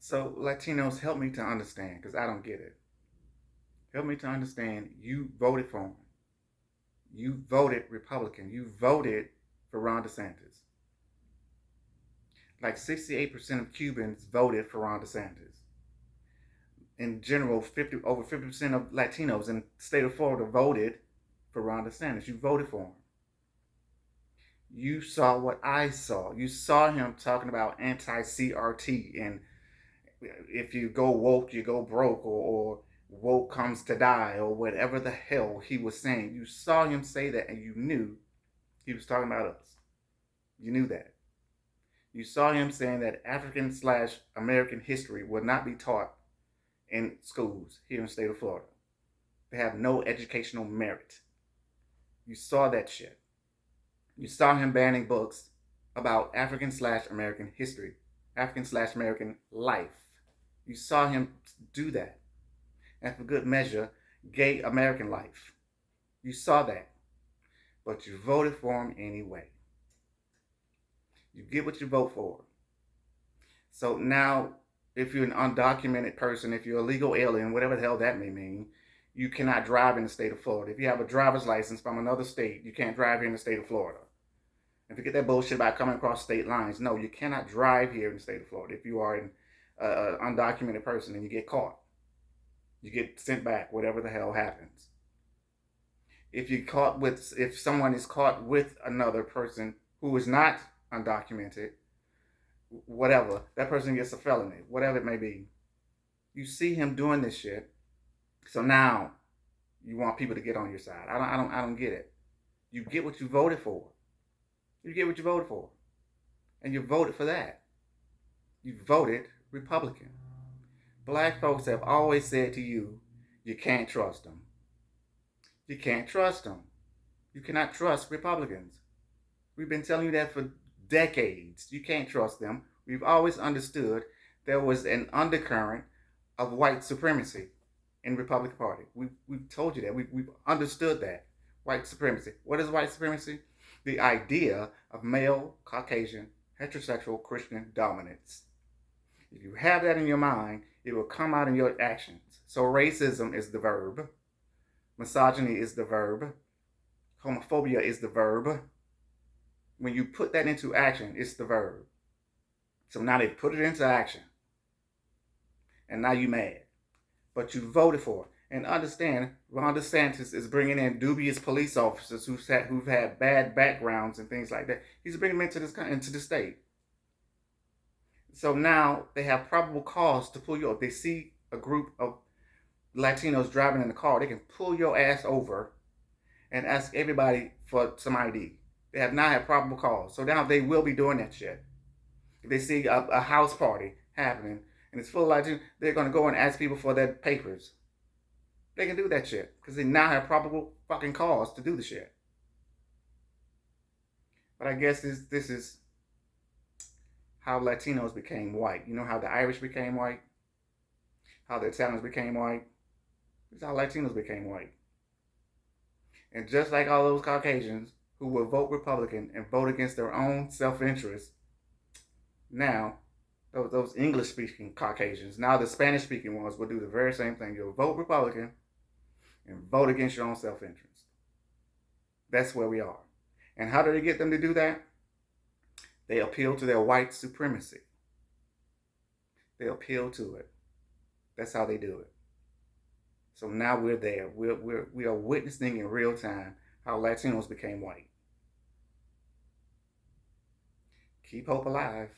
So, Latinos, help me to understand because I don't get it. Help me to understand. You voted for him. You voted Republican. You voted for Ron DeSantis. Like 68% of Cubans voted for Ron DeSantis. In general, over 50% of Latinos in the state of Florida voted for Ron DeSantis. You voted for him. You saw what I saw. You saw him talking about anti-CRT and if you go woke, you go broke, or woke comes to die, or whatever the hell he was saying. You saw him say that and you knew he was talking about us. You knew that. You saw him saying that African/American history would not be taught in schools here in the state of Florida. They have no educational merit. You saw that shit. You saw him banning books about African/American history, African/American life. You saw him do that. And for good measure, gay American life. You saw that. But you voted for him anyway. You get what you vote for. So now, if you're an undocumented person, if you're a legal alien, whatever the hell that may mean, you cannot drive in the state of Florida. If you have a driver's license from another state, you can't drive here in the state of Florida. And forget that bullshit about coming across state lines. No, you cannot drive here in the state of Florida if you are an undocumented person and you get caught. You get sent back, whatever the hell happens. If someone is caught with another person who is not undocumented, whatever, that person gets a felony, whatever it may be. You see him doing this shit, so now you want people to get on your side. I don't get it. You get what you voted for. You get what you voted for, and you voted for that. You voted Republican. Black folks have always said to you, you can't trust them. You can't trust them. You cannot trust Republicans. We've been telling you that for decades. You can't trust them. We've always understood there was an undercurrent of white supremacy in the Republican Party. We've told you that. We've understood that. White supremacy. What is white supremacy? The idea of male, Caucasian, heterosexual, Christian dominance. If you have that in your mind, it will come out in your actions. So racism is the verb. Misogyny is the verb. Homophobia is the verb. When you put that into action, it's the verb. So now they put it into action. And now you're mad. But you voted for it. And understand, Ron DeSantis is bringing in dubious police officers who've had bad backgrounds and things like that. He's bringing them into the state. So now they have probable cause to pull you over. They see a group of Latinos driving in the car. They can pull your ass over and ask everybody for some ID. They have now had probable cause. So now they will be doing that shit. If they see a house party happening and it's full of Latinos, they're going to go and ask people for their papers. They can do that shit because they now have probable fucking cause to do the shit. But I guess this is how Latinos became white. You know how the Irish became white? How the Italians became white? This is how Latinos became white. And just like all those Caucasians who will vote Republican and vote against their own self-interest, now those English-speaking Caucasians, now the Spanish-speaking ones will do the very same thing. You'll vote Republican and vote against your own self-interest. That's where we are. And how do they get them to do that? They appeal to their white supremacy. They appeal to it. That's how they do it. So now we're there. We are witnessing in real time how Latinos became white. Keep hope alive.